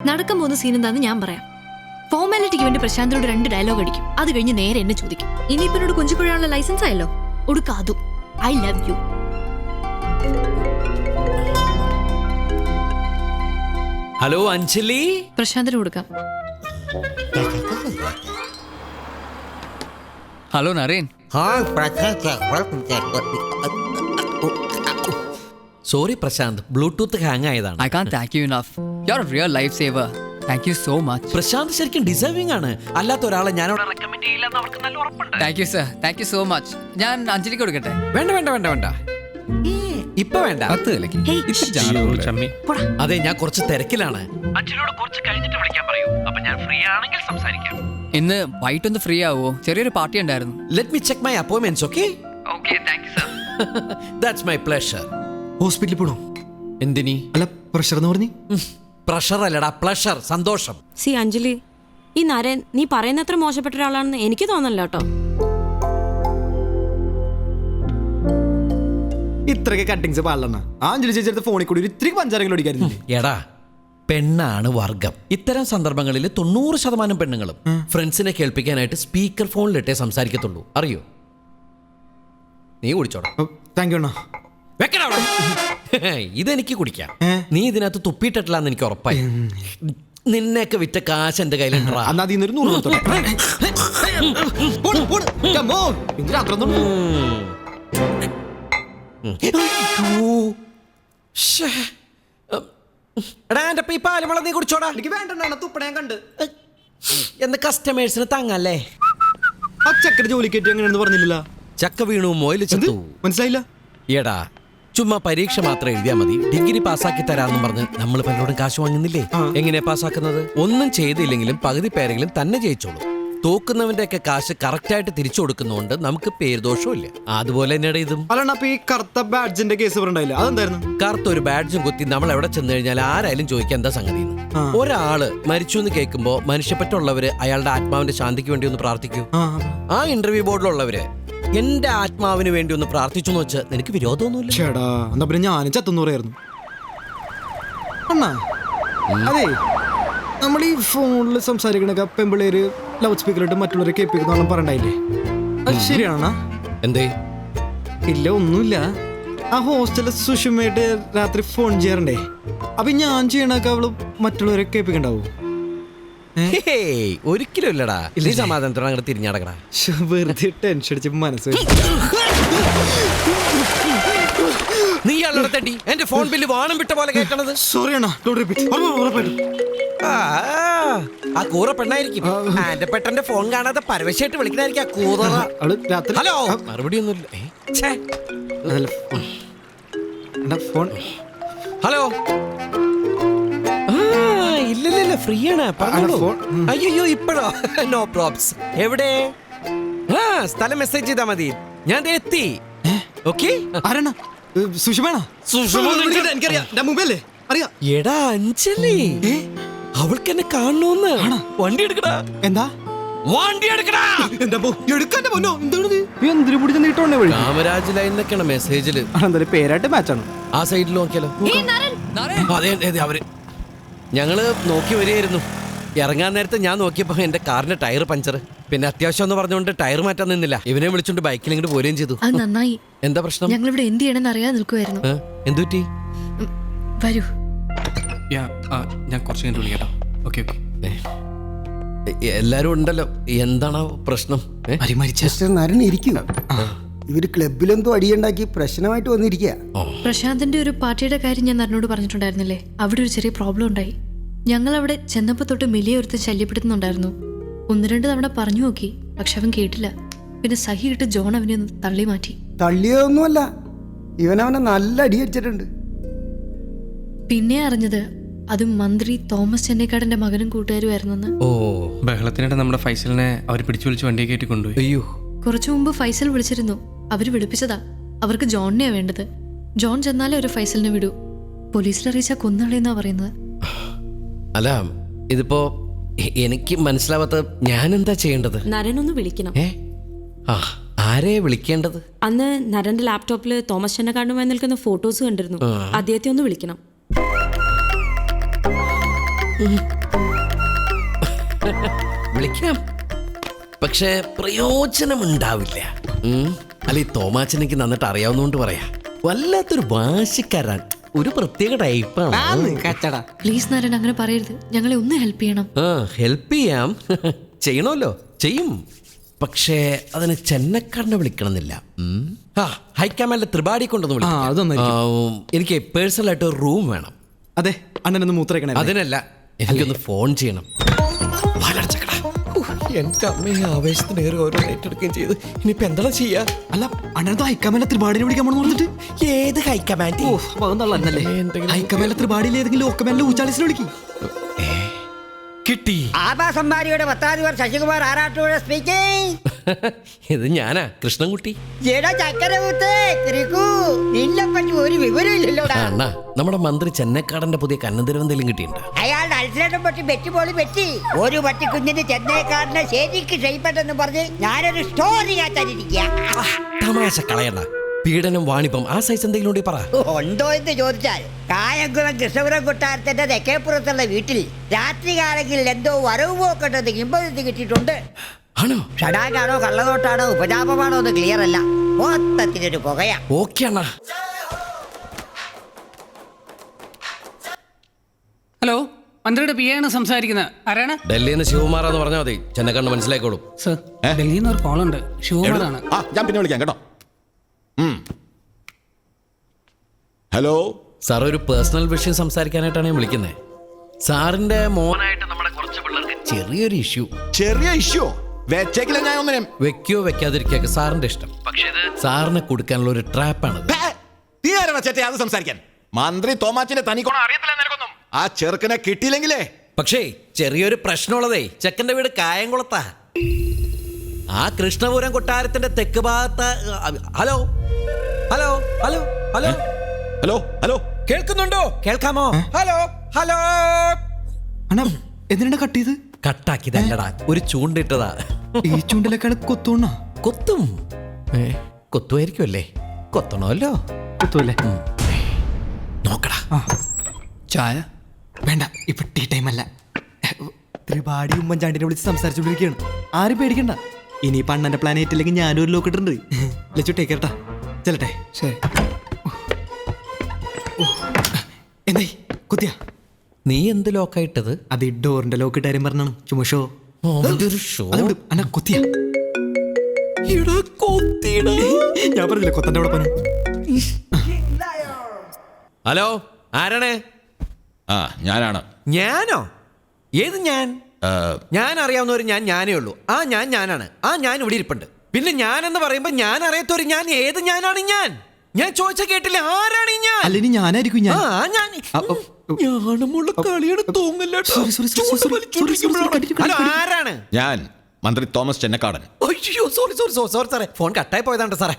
നടക്കാൻ പോകുന്ന സീൻ എന്താന്ന് ഞാൻ പറയാം. ഫോർമാലിറ്റിക്ക് വേണ്ടി പ്രശാന്തിനോട് 2 ഡയലോഗ് അടിക്കും. അത് കഴിഞ്ഞ് നേരെ എന്നെ ചോദിക്കും. ഇനിയിപ്പോ എന്നോട് കൊഞ്ചിക്കൊഴാനുള്ള ലൈസൻസ് ആയല്ലോ, ഒടുക്കാതു. I love you. Hello Anjali. പ്രശാന്തിന് കൊടുക്കാം. Hello Naren. Sorry Prashanth, Bluetooth hang ആയതാണ്. I can't thank you enough. You're a real lifesaver. Thank you so much. Prashanth ശരിക്കും ഡിസേർവിംഗ് ആണ്. അല്ലാത്ത ഒരാളെ ഞാൻ റെക്കമെൻഡ് ചെയ്യില്ലെന്ന് അവർക്ക് നല്ല ഉറപ്പുണ്ട്. Thank you sir. Thank you so much. ഞാൻ അഞ്ജലിക്ക് കൊടുക്കട്ടെ? വേണ്ട വേണ്ട വേണ്ട വേണ്ട, ഇപ്പൊ വേണ്ട. അതെ, ഞാൻ കുറച്ച് തിരക്കിലാണ്. അഞ്ജലിയോട് കുറച്ച് കഴിഞ്ഞിട്ട് വിളിക്കാൻ പറയൂ. അപ്പൊ ഞാൻ ഫ്രീ ആണെങ്കിൽ സംസാരിക്കാം. ഇന്ന് വൈകിട്ടൊന്ന് ഫ്രീ ആവോ? ചെറിയൊരു പാർട്ടി ഉണ്ടായിരുന്നു. Let me check my appointments. Okay okay, thank you sir. That's my pleasure. ഹോസ്പിറ്റലിൽ പോണോ? എന്തിനി? അല്ല, പ്രഷർ എന്ന് പറഞ്ഞു. പ്രഷർ അല്ലടാ, പ്ലഷർ, സന്തോഷം. സി അഞ്ജലി, ഈ നരൻ നീ പറയുന്നത്ര മോശപ്പെട്ട ഒരാളാണെന്ന് എനിക്ക് തോന്നല്ലോ കേട്ടോ. ഇത്രയൊക്കെ കട്ടിങ്സ് പാടില്ലെന്ന അഞ്ജലി ചേച്ചി ഫോണിൽ കൂടി ഇത്തിരി പഞ്ചാരങ്ങൾ ഓടിക്കായിരുന്നു. എടാ, പെണ്ണാണ് വർഗം. ഇത്തരം സന്ദർഭങ്ങളിൽ 90% പെണ്ണുങ്ങളും ഫ്രണ്ട്സിനെ കേൾപ്പിക്കാനായിട്ട് സ്പീക്കർ ഫോണിലിട്ടേ സംസാരിക്കത്തുള്ളൂ. അറിയോ? നീ കുടിച്ചോടാ. താങ്ക് യു അണ്ണാ. വെക്കടാ അവിടെ. ഇതെനിക്ക് കുടിക്കാം. നീ ഇതിനകത്ത് തുപ്പിയിട്ടിട്ടില്ലാന്ന് എനിക്ക് ഉറപ്പായി. നിന്നെയൊക്കെ വിറ്റ കാശ് എന്റെ കയ്യിലുണ്ടാ. അന്നാ അതിൽ നിന്നൊരു 100 എടാ, എന്റെ ഈ പാലുമള നീ കുടിച്ചോടാ. എനിക്ക് വേണ്ട, തുപ്പണ കണ്ട് എന്ന് കസ്റ്റമേഴ്സിന് തങ്ങല്ലേ. ആ ചക്കര ജോലി കയറ്റി എങ്ങനെയാണെന്ന് പറഞ്ഞില്ല. ചക്ക വീണു മോയില് ചത്തു. മനസ്സിലായില്ല? എടാ, ചുമ്മാ പരീക്ഷ മാത്രം എഴുതിയാ മതി, ഡിഗ്രി പാസ്സാക്കി തരാമെന്നും പറഞ്ഞ് നമ്മൾ പലരോടും കാശ് വാങ്ങുന്നില്ലേ? എങ്ങനെയാ പാസ്സാക്കുന്നത്? ഒന്നും ചെയ്തില്ലെങ്കിലും പകുതി പേരെങ്കിലും തന്നെ ജയിച്ചോളൂ. തോക്കുന്നവന്റെ ഒക്കെ കാശ് കറക്റ്റായിട്ട് തിരിച്ചു കൊടുക്കുന്നതുകൊണ്ട് നമുക്ക് പേരുദോഷവും ഇല്ല. അതുപോലെ തന്നെയാണ് ഇതും. അല്ല, ഈ കറുത്ത ബാഡ്ജിന്റെ കേസ് പറഞ്ഞില്ല, അതെന്തായിരുന്നു? കറുത്ത ഒരു ബാഡ്ജും കുത്തി നമ്മൾ എവിടെ ചെന്ന് കഴിഞ്ഞാൽ ആരായാലും ചോദിക്കാൻ എന്താ സംഗതി. ഒരാള് മരിച്ചു എന്ന് കേൾക്കുമ്പോ മനുഷ്യപ്പറ്റുള്ളവര് അയാളുടെ ആത്മാവിന്റെ ശാന്തിക്ക് വേണ്ടി ഒന്ന് പ്രാർത്ഥിക്കൂ. ആ ഇന്റർവ്യൂ ബോർഡിലുള്ളവര് എന്റെ ആത്മാവിന് വേണ്ടി ഒന്ന് പ്രാർത്ഥിച്ചു എന്ന് വെച്ചാൽ നിനക്ക് വിരോധമൊന്നുമില്ല. ചേടാ, എന്നാ പിന്നെ ഞാനും ചത്തെന്ന് പറയായിരുന്നു. അണ്ണാ, അതെ, നമ്മൾ ഈ ഫോണിൽ സംസാരിക്കണ പെമ്പിള്ളേര് ലൗഡ് സ്പീക്കറിട്ട് മറ്റുള്ളവരെ കേൾപ്പിക്കുന്ന പറയണ്ടായില്ലേ? അത് ശരിയാണോ? എന്തേ? ഇല്ല, ഒന്നുമില്ല. ആ ഹോസ്റ്റലിൽ സുഷമയായിട്ട് രാത്രി ഫോൺ ചെയ്യാറുണ്ടേ. അപ്പൊ ഞാൻ ചെയ്യണൊക്കെ അവള് മറ്റുള്ളവരെ കേൾപ്പിക്കണ്ടാവൂ? ഒരിക്കലും ഇല്ലടാ. ഈ സമാധാനത്തോടെ അങ്ങനെ തിരിഞ്ഞടക്കടാ. വെറുതെ ടെൻഷൻ അടിച്ച് മനസ്സ്. നീ അല്ലട തട്ടി എന്റെ ഫോൺ ബില്ല് വാണം വിട്ട പോലെ കേട്ടണത്. സോറി അണ്ണാ, ആ കൂറ പെണ്ണായിരിക്കും. എന്റെ പെട്ടെന്റെ ഫോൺ കാണാതെ പരവശമായിട്ട് വിളിക്കണായിരിക്കും ആ കൂറ. ഹലോ, മറുപടി ഒന്നുമില്ല. Phone hello. ഇല്ല, ഫ്രീ ആണ്. അയ്യോ, ഇപ്പഴോ? No probs. എവിടെ? സ്ഥലം മെസ്സേജ് ചെയ്താ മതി, ഞാൻ എത്തി. ഓക്കെ. എടാ അഞ്ജലി, അവൾക്ക് എന്നെ കാണണോന്ന്. വണ്ടി എടുക്കടാ. എന്താ വണ്ടി എടുക്കടാ. കാമരാജ് ലൈനൊക്കെയാണ് മെസ്സേജില്. പേരായിട്ട് മാച്ചാണ്. ആ സൈഡിൽ നോക്കിയാലോ? അതെ അതെ, അവര് ഞങ്ങള് നോക്കി വരികയായിരുന്നു. ഇറങ്ങാൻ നേരത്തെ ഞാൻ നോക്കിയപ്പോ എന്റെ കാറിന്റെ ടയർ പഞ്ചർ. പിന്നെ അത്യാവശ്യം എന്ന് പറഞ്ഞുകൊണ്ട് ടയർ മാറ്റാൻ നിന്നില്ല. ഇവനെ വിളിച്ചോണ്ട് ബൈക്കിൽ ഇങ്ങോട്ട് പോരുകയും ചെയ്തു. അത് നന്നായി. എന്താ പ്രശ്നം? ഞങ്ങൾ ഇവിടെ എന്ത് ചെയ്യണമെന്ന് അറിയാതെ നിൽക്കുമായിരുന്നു. എന്തുപറ്റി? വരൂ. ഞാൻ കുറച്ച് കഴിഞ്ഞിട്ട് വിളിക്കാം. ഓക്കെ. എല്ലാരും ഉണ്ടല്ലോ, എന്താണോ പ്രശ്നം? നരൻ ഇരിക്കുക. ഇവര് ക്ലബിലെന്തോ അടിയുണ്ടാക്കി പ്രശ്നമായിട്ട് വന്നിരിക്കുക. പ്രശാന്തിന്റെ ഒരു പാർട്ടിയുടെ കാര്യം ഞാൻ നരനോട് പറഞ്ഞിട്ടുണ്ടായിരുന്നില്ലേ? അവിടെ ഒരു ചെറിയ പ്രോബ്ലം ഉണ്ടായി. ഞങ്ങൾ അവിടെ ചെന്നപ്പോ തൊട്ട് മിലിയെ ഒരുത്തൻ ശല്യപ്പെടുത്തുന്നുണ്ടായിരുന്നു. 1-2 തവണ പറഞ്ഞു നോക്കി, പക്ഷെ അവൻ കേട്ടില്ല. പിന്നെ സഹിയിട്ട് ജോൺ അവനെ ഒന്ന് തള്ളി മാറ്റി. തള്ളിയൊന്നുമല്ല, ഇവനവനെ നല്ല അടി അടിച്ചിട്ടുണ്ട്. പിന്നെ അറിഞ്ഞത് അത് മന്ത്രി തോമസ് ചെന്നൈക്കാടന്റെ മകനും കൂട്ടുകാരുമായിരുന്നെന്ന്. ഓ, ബഹളത്തിനിടെ നമ്മുടെ ഫൈസലിനെ അവർ പിടിച്ചു വിളിച്ച് വണ്ടിയെ കയറ്റി കൊണ്ടുപോയി. അയ്യോ. കുറച്ചു മുമ്പ് ഫൈസൽ വിളിച്ചിരുന്നു. അവര് വിളിപ്പിച്ചതാ. അവർക്ക് ജോണിനെയാ വേണ്ടത്. ജോൺ ചെന്നാലേ ഒരു ഫൈസലിനെ വിടൂ. പോലീസിൽ അറിയിച്ചാ കൊന്നളയെന്നാ പറയുന്നത്. അല്ല, ഇതിപ്പോ എനിക്ക് മനസ്സിലാവാത്ത ഞാൻ എന്താ ചെയ്യേണ്ടത്? നരനൊന്ന് വിളിക്കണം. ആരെ വിളിക്കേണ്ടത്? അന്ന് നരന്റെ ലാപ്ടോപ്പിൽ തോമസ് ചെന്നൈക്കാടനുമായി നിൽക്കുന്ന ഫോട്ടോസ് കണ്ടിരുന്നു. അദ്ദേഹത്തെ ഒന്ന് വിളിക്കണം. വിളിക്കാം, പക്ഷെ പ്രയോജനമുണ്ടാവില്ല. അല്ല, ഈ തോമാച്ചനെനിക്ക് നന്നിട്ട് അറിയാവുന്നതുകൊണ്ട് പറയാ, വല്ലാത്തൊരു വാശിക്കാരൻ, ഒരു പ്രത്യേക ടൈപ്പാണ്. കച്ചടാ. പ്ലീസ് നാരായൺ അങ്ങനെ പറയരുത്. ഞങ്ങളെ ഒന്ന് ഹെൽപ്പ് ചെയ്യണം. ഹെൽപ്പ് ചെയ്യാം, ചെയ്യണമല്ലോ, ചെയ്യും. പക്ഷേ അതിന് ചെന്നക്കാരനെ വിളിക്കണമെന്നില്ല. ഹൈക്കമാൻഡിലെ ത്രിപാഠി കൊണ്ടൊന്ന് വിളിക്കാം. എനിക്ക് പേഴ്സണലായിട്ട് ഒരു റൂം വേണം. അതെ, അണ്ണനൊന്ന് മൂത്രേക്കണേ. അതിനല്ല, എനിക്കൊന്ന് ഫോൺ ചെയ്യണം. എന്റെ അമ്മയെ ആവേശത്തിന് കയറി ഓരോ ഏറ്റെടുക്കുകയും ചെയ്ത് ഇനിയിപ്പോ എന്താ ചെയ്യാ? അല്ല, അണ്ണനത് ഹൈക്കമാൻഡിലെ ത്രിപാഠിനെ വിളിക്കാൻ പോണെന്ന് പറഞ്ഞിട്ട്. ഏത് ഹൈക്കമാൻഡ്? ഹൈക്കമാൻഡിലെ ത്രിപാഠിയിൽ ഏതെങ്കിലും ലോക്കമാൻഡിലെ ഊച്ചാളിസിനെ വിളിക്കും. കിട്ടി. ആഭാസന്മാരിയുടെ 10ാം ദിവസം ശശികുമാർ ആറാട്ടുപുഴ സ്പീക്കിംഗ്. ഇത് ഞാനാ, കൃഷ്ണൻകുട്ടി. നിന്നെപ്പറ്റി ഒരു വിവരമില്ലല്ലോടാ. അണ്ണാ, നമ്മുടെ മന്ത്രി ചെന്നൈക്കാടന്റെ പുതിയ കന്നന്തരം എന്തെങ്കിലും കിട്ടിയിട്ടുണ്ടോ? അയാളുടെ അൽസരേട്ടൻ പറ്റി വെറ്റുപോളി പറ്റി. ഒരു പട്ടിക്കുഞ്ഞിന് ചെന്നൈക്കാടിനെ ശരിക്ക് ക്ഷയിപ്പെട്ടെന്ന് പറഞ്ഞ് ഞാനൊരു സ്റ്റോറി കാത്താനിരിക്കുക. തമാശ കളയണ്ട. പീഡനം, വാണിപ്പം, ആ സൈസ് എന്തെങ്കിലും ഉണ്ടെങ്കിൽ പറ. ഉണ്ടോ എന്ന് ചോദിച്ചാൽ കായംകുളം കൃഷ്ണപുരം കൊട്ടാരത്തിന്റെ തെക്കേപ്പുറത്തുള്ള വീട്ടിൽ രാത്രികാലങ്ങളിൽ എന്തോ വരവ് പോക്കട്ടെന്ന് കിംബദന്തി കിട്ടിയിട്ടുണ്ട്. ആണോ? ഷടാകാണോ കള്ളനോട്ടാണോ ഉപജാപമാണോ എന്ന് ക്ലിയർ അല്ല. മൊത്തത്തിനൊരു പുകയാ. ഓക്കെ അണ്ണാ. ഹലോ, മന്ത്രിയുടെ പി ആണ് സംസാരിക്കുന്നത്. ആരാണ്? ഡൽഹിയിൽ നിന്ന് ശിവകുമാറാന്ന് പറഞ്ഞാൽ മതി, ചെന്നൈക്കാണ്ട് മനസ്സിലാക്കോളും. സർ, ഡൽഹിയിൽ നിന്ന് ഒരു കോളുണ്ട്. ശിവകുമാറാണ്. ഞാൻ പിന്നെ വിളിക്കാം കേട്ടോ. ഹലോ സാർ, ഒരു പേഴ്സണൽ വിഷയം സംസാരിക്കാനായിട്ടാണ് ഞാൻ വിളിക്കുന്നത്. സാറിന്റെ മോനായിട്ട് നമ്മുടെ കുറച്ച് പിള്ളേർക്ക് ചെറിയൊരു ഇഷ്യൂ. ചെറിയ ഇഷ്യൂ വെച്ചേക്കില്ല. ഞാൻ ഒന്നിനും വെക്കോ വെക്കാതിരിക്കൊക്കെ സാറിന്റെ ഇഷ്ടം. പക്ഷേ ഇത് സാറിനെ കൊടുക്കാനുള്ള ഒരു ട്രാപ്പാണ്. നീ ആരാണ് ചേട്ടാ അത് സംസാരിക്കാൻ? മന്ത്രി തോമാച്ചിന്റെ തനിക്കോണം അറിയത്തില്ല നിനക്കൊന്നും. ആ ചെറുക്കനെ കിട്ടിയില്ലെങ്കിലേ. പക്ഷേ ചെറിയൊരു പ്രശ്നമുള്ളതേ, ചെക്കന്റെ വീട് കായംകുളത്താ. ആ കൃഷ്ണപുരം കൊട്ടാരത്തിന്റെ തെക്ക് ഭാഗത്ത്. Hello hello hello hello hello hello, കേൾക്കുന്നുണ്ടോ? കേൾക്കാമോ? Hello hello. അണ്ണാ, എന്തിനാ കട്ട് ചെയ്ത്? കട്ടാക്കിയതല്ലടാ, ഒരു ചൂണ്ടിട്ടതാ. ഈ ചൂണ്ടിലേക്കാൾ കൊത്തോണ്ണ. കൊത്തും. കൊത്തുമായിരിക്കുമല്ലേ? കൊത്തണമല്ലോ. കൊത്തുമല്ലേ? നോക്കടാ. ചായ വേണ്ട, ഇപ്പൊ ടീ ടൈം അല്ല. ത്രിപാഠി ഉമ്മൻചാണ്ടിനെ വിളിച്ച് സംസാരിച്ചുകൊണ്ടിരിക്കുകയാണ്. ആരും പേടിക്കണ്ട. ഇനി അണ്ണന്റെ പ്ലാൻ ഏറ്റില്ലെങ്കിൽ ഞാനും ഒരു ലോക്കിട്ടുണ്ട്. ലച്ചു ടേക്ക് കേട്ടാ. ചെല്ലട്ടെ. ശരി. എന്തായി കുത്തിയാ? നീ എന്ത് ലോക്കായിട്ടത്? അത് ഈ ഡോറിന്റെ ലോക്കിട്ട് കാര്യം പറഞ്ഞാണ്. ചുമ്മാ ഷോ. അണ്ണ കുത്തിയാ? ഞാൻ പറഞ്ഞില്ല കൊത്തന്റെ അവിടെ പറഞ്ഞു. ഹലോ, ആരാണ്? ഞാനാണ്. ഞാനോ? ഏത് ഞാൻ? ഞാൻ അറിയാവുന്ന ഒരു ഞാനേ ഉള്ളൂ. ആ ഞാനാണ്. ആ ഞാൻ ഇവിടെ ഇരിപ്പുണ്ട്. പിന്നെ ഞാൻ എന്ന് പറയുമ്പോ ഞാൻ അറിയാത്തൊരു ഞാൻ. ഏത് ഞാനാണ് ഞാൻ? ഞാൻ ചോദിച്ച കേട്ടില്ല. ആരാണ് ഈ ഞാൻ? അല്ലെങ്കിൽ ഞാനായിരിക്കും ഞാൻ. ഞാനുമുള്ള കളിയാണ് തോന്നില്ല. ആരാണ്? ഞാൻ മന്ത്രി തോമസ് ചെന്നക്കാടൻ. അയ്യോ, സോറി സാറേ, ഫോൺ കട്ടായി പോയതാണ്ട് സാറേ.